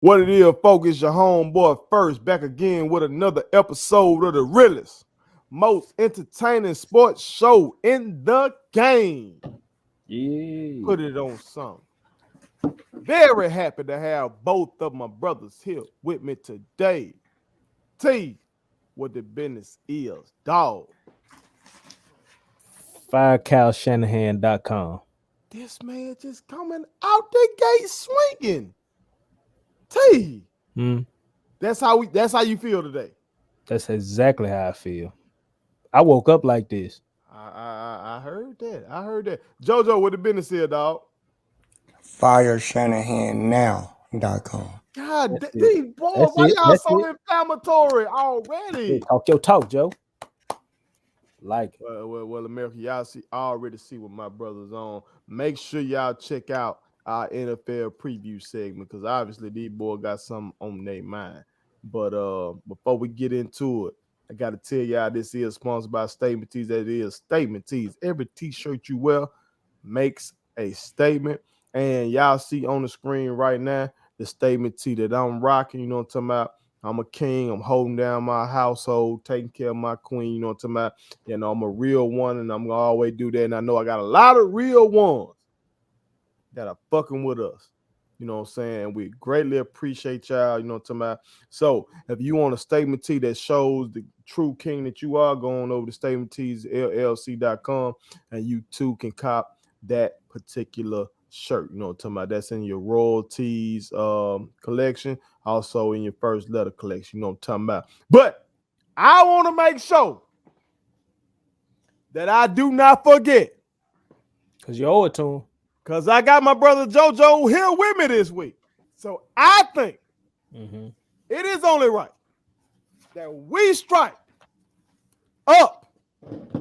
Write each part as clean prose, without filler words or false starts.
What it is, folks, it's your homeboy First, back again with another episode of the realest, most entertaining sports show in the game. Yeah. Put it on something. Very happy to have both of my brothers here with me today. T, what the business is, dog. FireCalShanahan.com. This man just coming out the gate swinging. T, Mm, that's how you feel today. that's exactly how I feel. I woke up like this. I heard that. I heard that. JoJo, what the business is, dog. FireShanahanNow.com. God, That's it. these boys, That's why it. y'all That's so it. inflammatory Hey, already? talk your talk, Joe. Like it. Well, America, y'all already see what my brother's on. Make sure y'all check out our NFL preview segment because obviously these boys got something on their mind. But before we get into it, I got to tell y'all this is sponsored by Statement Tees. That is Statement Tees. Every t-shirt you wear makes a statement. And y'all see on the screen right now the statement tee that I'm rocking. You know what I'm talking about? I'm a king. I'm holding down my household, taking care of my queen. You know what I'm talking about? You know, I'm a real one, and I'm going to always do that. And I know I got a lot of real ones that are fucking with us. You know what I'm saying? We greatly appreciate y'all. You know what I'm talking about? So if you want a statement tee that shows the true king that you are, going over to statementteesllc.com, and you too can cop that particular shirt. You know what I'm talking about? That's in your royalties collection, also in your first letter collection. You know what I'm talking about? But I want to make sure that I do not forget, Because you owe it to him. because I got my brother JoJo here with me this week. So I think it is only right that we strike up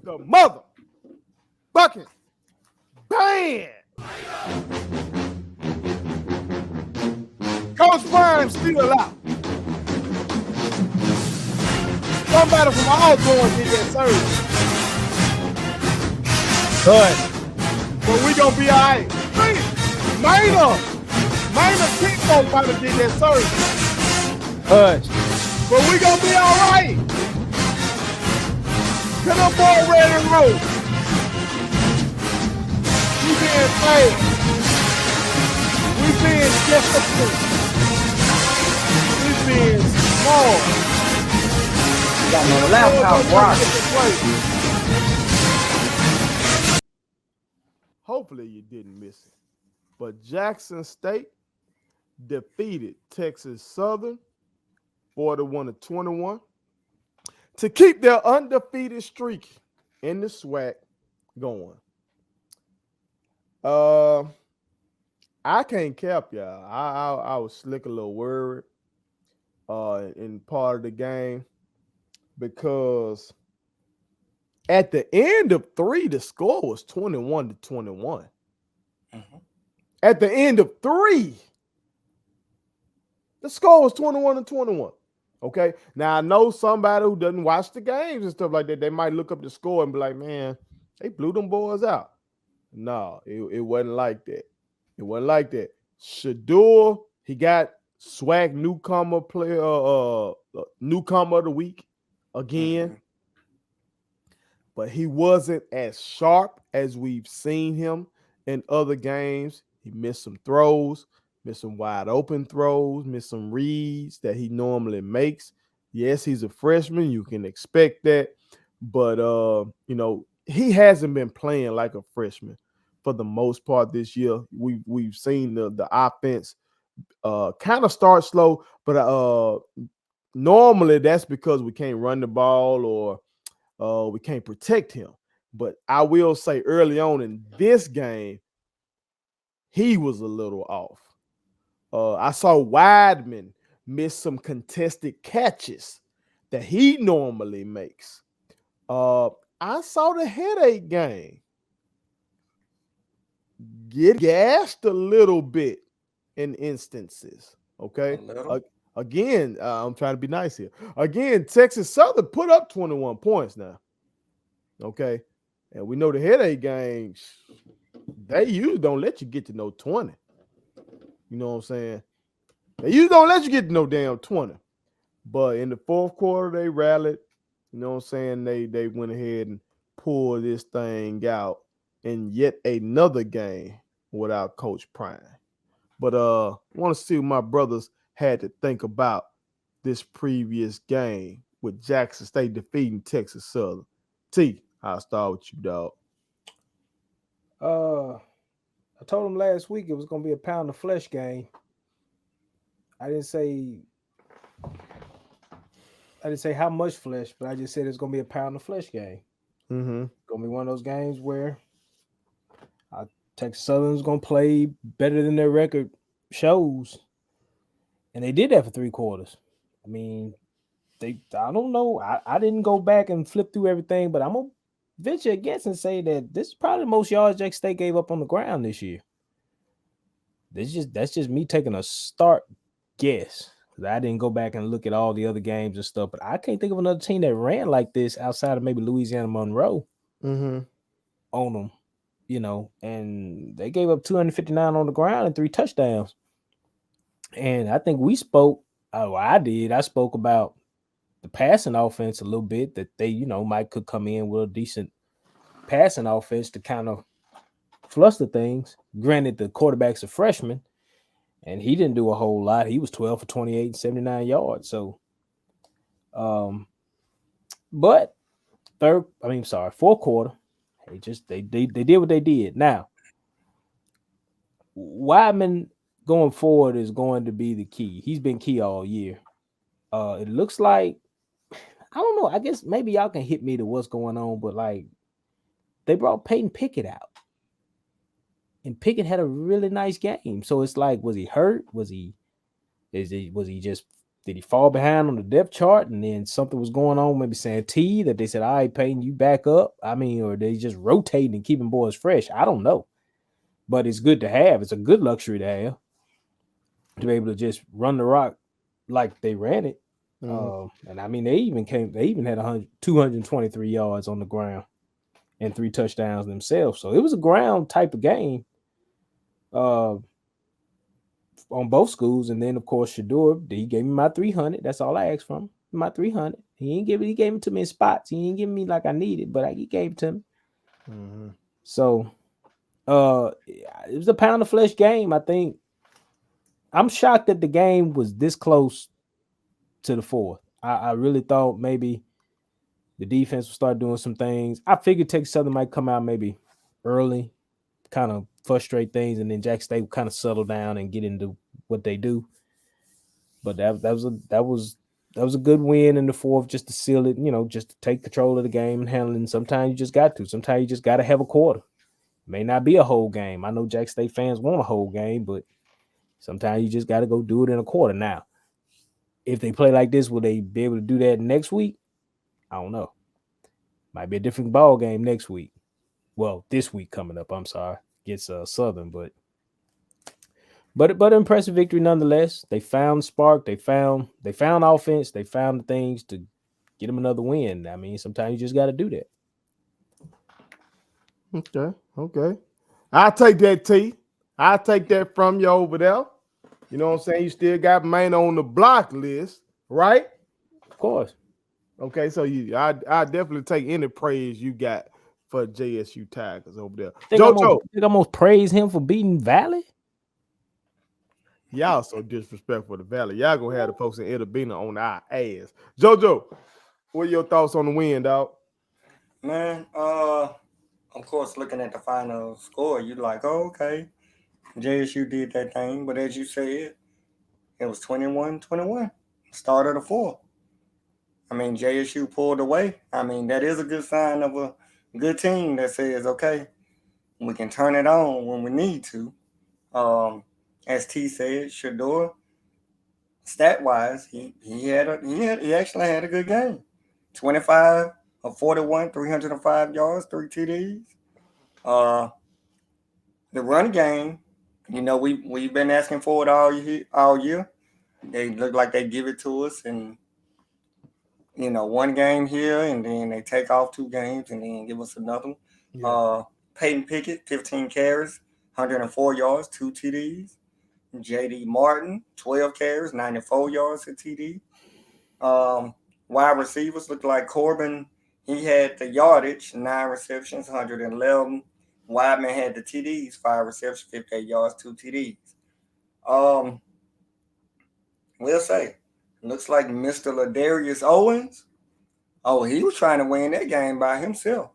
the motherfucking band. Coach Prime still out. Somebody from all doors did that service. Good. But we gonna be all right. Minor Kickball might have did that service. Hush. But we gonna be all right. Come on, boy, ready to roll. We being fast. We being disciplined. We being small. Got my laptop rocking. Hopefully you didn't miss it. But Jackson State defeated Texas Southern 41-21 to keep their undefeated streak in the SWAC going. I can't cap y'all. I was slick a little worried in part of the game because at the end of 3, the score was 21-21. At the end of 3, the score was 21-21. Okay. Now I know somebody who doesn't watch the games and stuff like that, they might look up the score and be like, man, they blew them boys out. No, it wasn't like that. It wasn't like that. Shador, he got SWAC newcomer player, newcomer of the week again. But he wasn't as sharp as we've seen him in other games. He missed some throws, missed some wide open throws, missed some reads that he normally makes. Yes, he's a freshman. You can expect that. But, he hasn't been playing like a freshman for the most part this year. We've seen the offense kind of start slow, but normally that's because we can't run the ball or we can't protect him. But I will say early on in this game, he was a little off. I saw Weidman miss some contested catches that he normally makes. I saw the headache game get gassed a little bit in instances. Okay. Again, I'm trying to be nice here. Again, Texas Southern put up 21 points now. Okay. And we know the headache games, they usually don't let you get to no 20. You know what I'm saying? They usually don't let you get to no damn 20. But in the fourth quarter, they rallied. You know what I'm saying? They went ahead and pulled this thing out in yet another game without Coach Prime. But want to see what my brothers had to think about this previous game with Jackson State defeating Texas Southern. T, I'll start with you, dog. I told him last week it was gonna be a pound of flesh game. I didn't say how much flesh, but I just said it's gonna be a pound of flesh game. Mm-hmm. Gonna be one of those games where Texas Southern's gonna play better than their record shows, and they did that for 3 quarters. I mean, I don't know. I didn't go back and flip through everything, but I'm gonna venture against and say that this is probably the most yards Jack State gave up on the ground this year. That's just me taking a start guess. I didn't go back and look at all the other games and stuff, but I can't think of another team that ran like this outside of maybe Louisiana Monroe on them, and they gave up 259 on the ground and 3 touchdowns. And I think we spoke, I spoke about the passing offense a little bit, that they, might could come in with a decent passing offense to kind of fluster things. Granted, the quarterback's a freshman, and he didn't do a whole lot. He was 12 for 28 and 79 yards. So, but fourth quarter, they did what they did. Now, Wyman going forward is going to be the key. He's been key all year. It looks like, I don't know. I guess maybe y'all can hit me to what's going on, but like they brought Peyton Pickett out. And Pickett had a really nice game. So it's like, was he hurt? Did he fall behind on the depth chart and then something was going on, maybe Santee, that they said, all right, Peyton, you back up? I mean, or they just rotating and keeping boys fresh? I don't know. But it's good to have. It's a good luxury to have, to be able to just run the rock like they ran it. And I mean, they even had 223 yards on the ground and 3 touchdowns themselves. So it was a ground type of game on both schools. And then, of course, Shador, he gave me my 300. That's all I asked from him, my 300. He gave it to me in spots. He didn't give me like I needed, but he gave it to me. So it was a pound of flesh game. I think I'm shocked that the game was this close to the fourth. I really thought maybe the defense would start doing some things. I figured Texas Southern might come out maybe early, kind of frustrate things, and then Jack State would kind of settle down and get into what they do. But that was a good win in the fourth, just to seal it, just to take control of the game and handle it. And sometimes you just got to. Sometimes you just got to have a quarter. It may not be a whole game. I know Jack State fans want a whole game, but sometimes you just got to go do it in a quarter. Now, if they play like this, will they be able to do that next week? I don't know. Might be a different ball game next week. Well, this week coming up, I'm sorry, against Southern, but impressive victory nonetheless. They found spark. They found offense. They found the things to get them another win. I mean, sometimes you just got to do that. Okay. I'll take that, T. I'll take that from you over there. You know what I'm saying? You still got Maine on the block list, right? Of course. Okay, so I definitely take any praise you got for JSU Tigers over there. Think I'm gonna praise him for beating Valley? Y'all so disrespectful to Valley. Y'all gonna have the folks in Edabina on our ass. JoJo, what are your thoughts on the win, dog? Man, of course, looking at the final score, you're like, oh, okay, JSU did that thing. But as you said, it was 21-21, start of the fourth. I mean, JSU pulled away. I mean, that is a good sign of a good team that says, okay, we can turn it on when we need to. As T said, Shador, stat-wise, he actually had a good game. 25 of 41, 305 yards, 3 TDs. The run game, we've been asking for it all year. They look like they give it to us, and one game here, and then they take off 2 games, and then give us another one. Yeah. Peyton Pickett, 15 carries, 104 yards, 2 TDs. J.D. Martin, 12 carries, 94 yards at TD. Wide receivers looked like Corbin. He had the yardage, 9 receptions, 111. Wideman had the TDs, 5 receptions, 58 yards, 2 TDs. Um, we'll say, looks like Mr. Ladarius Owens. Oh, he was trying to win that game by himself.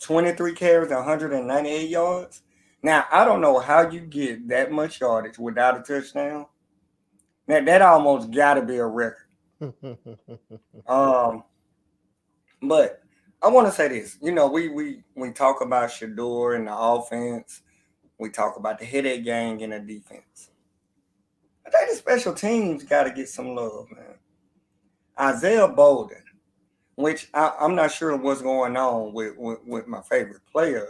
23 carries, 198 yards. Now, I don't know how you get that much yardage without a touchdown. Now, that almost got to be a record. Um, but I want to say this. You know, we talk about Shador and the offense. We talk about the headache gang and the defense. I think the special teams got to get some love, man. Isaiah Bolden, which I'm not sure what's going on with my favorite player.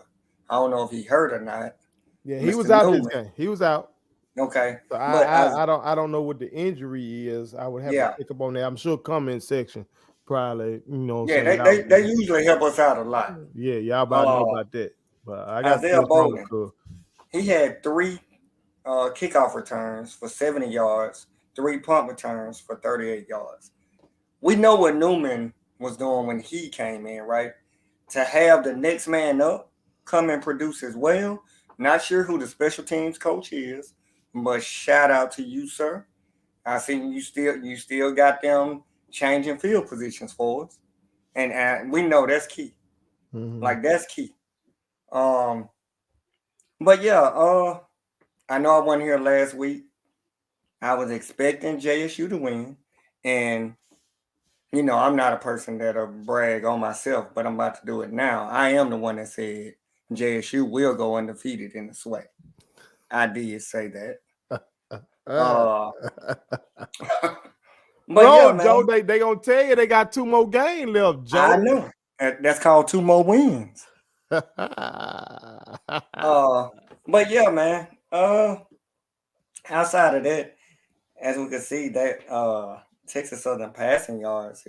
I don't know if he hurt or not. Yeah, he Mr. was out this Newman. game. He was out. Okay. So But I don't know what the injury is. I would have to yeah. pick up on that. I'm sure comment section probably, you know what Yeah, I'm saying? they usually help us out a lot. Yeah, y'all about know Uh about that. But I got to see Isaiah what's wrong with Bolden, Cub. he had 3 kickoff returns for 70 yards, 3 punt returns for 38 yards. We know what Newman was doing when he came in, right? To have the next man up come and produce as well. Not sure who the special teams coach is, but shout out to you, sir. I see you still got them changing field positions for us, and we know that's key. Mm-hmm. Like that's key. Um, but yeah, I know I wasn't here last week. I was expecting JSU to win, and you know I'm not a person that'll brag on myself, but I'm about to do it now. I am the one that said JSU will go undefeated in the SWAC. I did say that. Uh, but yeah, No, man, Joe, they gonna tell you they got 2 more games left, I Joe. know that's called 2 more wins. But yeah, man. Outside of that, as we can see, that Texas Southern passing yards,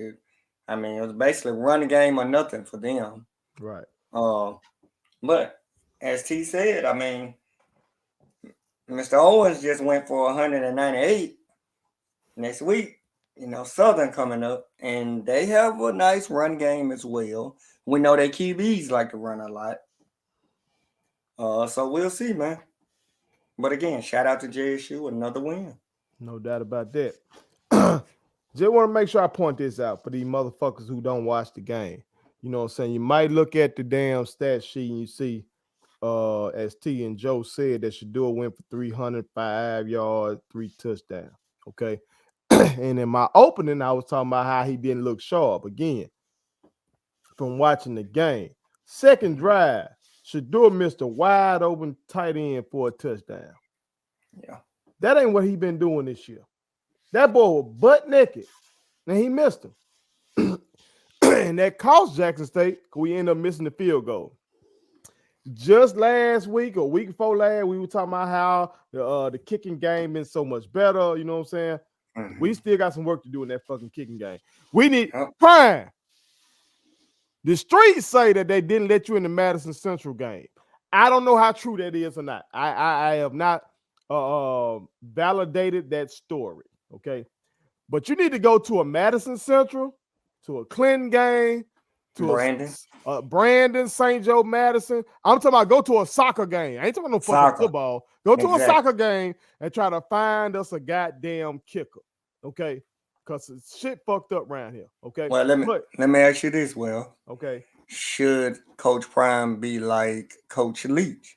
I mean, it was basically run the game or nothing for them. Right. Uh, but as T said, I mean, Mr. Owens just went for 198 next week. You know, Southern coming up, and they have a nice run game as well. We know their QBs like to run a lot. So we'll see, man. But again, shout out to JSU, another win. No doubt about that. Just want to make sure I point this out for these motherfuckers who don't watch the game. You know what I'm saying? You might look at the damn stat sheet and you see, as T and Joe said, that Shador went for 305 yards, 3 touchdowns. Okay. And in my opening, I was talking about how he didn't look sharp. Again, from watching the game. Second drive, Shador missed a wide open tight end for a touchdown. Yeah. That ain't what he been doing this year. That boy was butt naked, and he missed him. And that cost Jackson State because we ended up missing the field goal. Just last week or week before last, we were talking about how the kicking game been so much better. You know what I'm saying? Mm-hmm. We still got some work to do in that fucking kicking game. We need Yep. fine. The streets say that they didn't let you in the Madison Central game. I don't know how true that is or not. I have not validated that story. Okay, but you need to go to a Madison Central, to a Clinton game, to Brandon. a Brandon, St. Joe, Madison. I'm talking about go to a soccer game. I ain't talking about no fucking Soccer. football. Go to a Exactly. soccer game and try to find us a goddamn kicker. Okay, because shit fucked up around here. Okay. Well, let me ask you this. Well, Okay. should Coach Prime be like Coach Leach,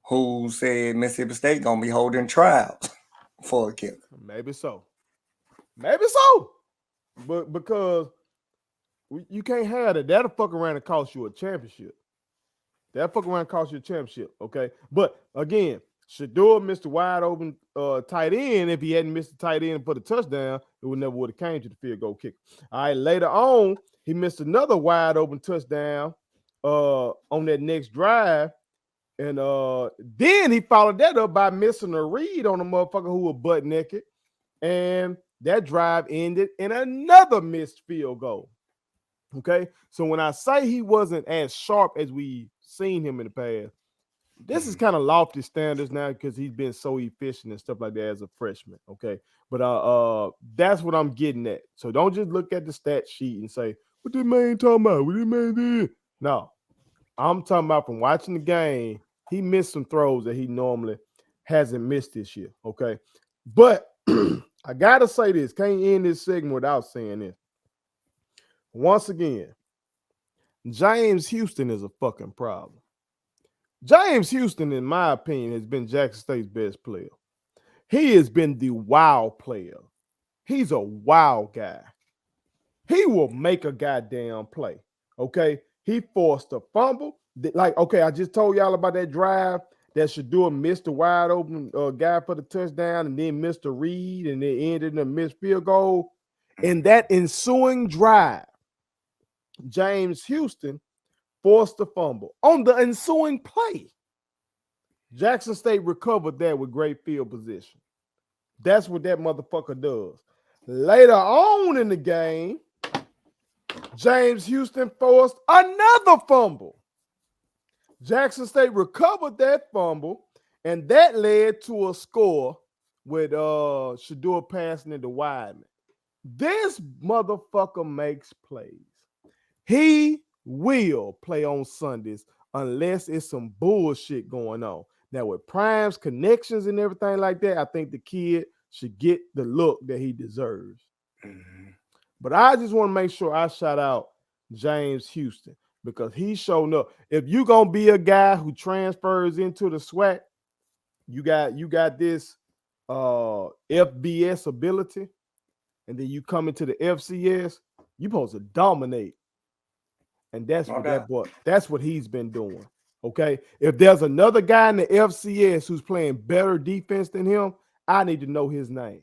who said Mississippi State gonna be holding trials for a kicker? Maybe so. Maybe so. But because you can't have that. That'll fuck around and cost you a championship. That'll fuck around and cost you a championship. Okay. But again, Shador missed a wide open tight end. If he hadn't missed the tight end for the touchdown, it would never would have came to the field goal kick. All right. Later on, he missed another wide open touchdown on that next drive. And then he followed that up by missing a read on a motherfucker who was butt naked. And that drive ended in another missed field goal. Okay. So when I say he wasn't as sharp as we seen him in the past, this is kind of lofty standards now because he's been so efficient and stuff like that as a freshman. Okay, but that's what I'm getting at. So don't just look at the stat sheet and say, "What this man talking about? What this man did?" No, I'm talking about from watching the game. He missed some throws that he normally hasn't missed this year. Okay, but I gotta say this. Can't end this segment without saying this. Once again, James Houston is a fucking problem. James Houston, in my opinion, has been Jackson State's best player. He has been the wow player. He's a wow guy. He will make a goddamn play. Okay. He forced a fumble. Like, okay, I just told y'all about that drive that Shador missed a wide open guy for the touchdown and then missed a read and then ended in a missed field goal. In that ensuing drive, James Houston forced a fumble. On the ensuing play, Jackson State recovered that with great field position. That's what that motherfucker does. Later on in the game, James Houston forced another fumble. Jackson State recovered that fumble, and that led to a score with Shador passing into Wideman. This motherfucker makes plays. He will play on Sundays unless it's some bullshit going on. Now, with Prime's connections and everything like that, I think the kid should get the look that he deserves. Mm-hmm. But I just want to make sure I shout out James Houston because he's showing up. If you're going to be a guy who transfers into the SWAC, you got this FBS ability, and then you come into the FCS, you're supposed to dominate. And that's what he's been doing. Okay. If there's another guy in the FCS who's playing better defense than him, I need to know his name.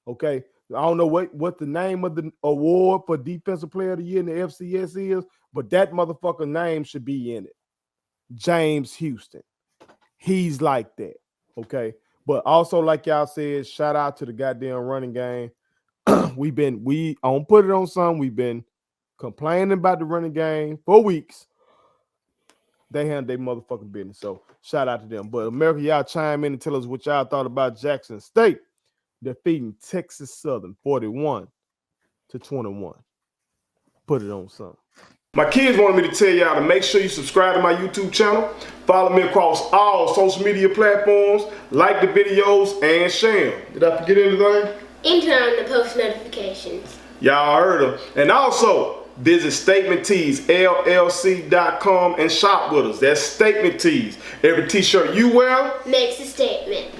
Okay. I don't know what the name of the award for Defensive Player of the Year in the FCS is, but that motherfucker name should be in it. James Houston. He's like that. Okay. But also, like y'all said, shout out to the goddamn running game. we on Put It On Some. We've been complaining about the running game for weeks. They handled their motherfucking business. So shout out to them. But America, y'all chime in and tell us what y'all thought about Jackson State defeating Texas Southern 41-21. Put it on some. My kids wanted me to tell y'all to make sure you subscribe to my YouTube channel, follow me across all social media platforms, like the videos, and share them. Did I forget anything? And turn on the post notifications. Y'all heard them. And also, visit Statement Tees, LLC.com and shop with us. That's Statement Tees. Every t-shirt you wear makes a statement.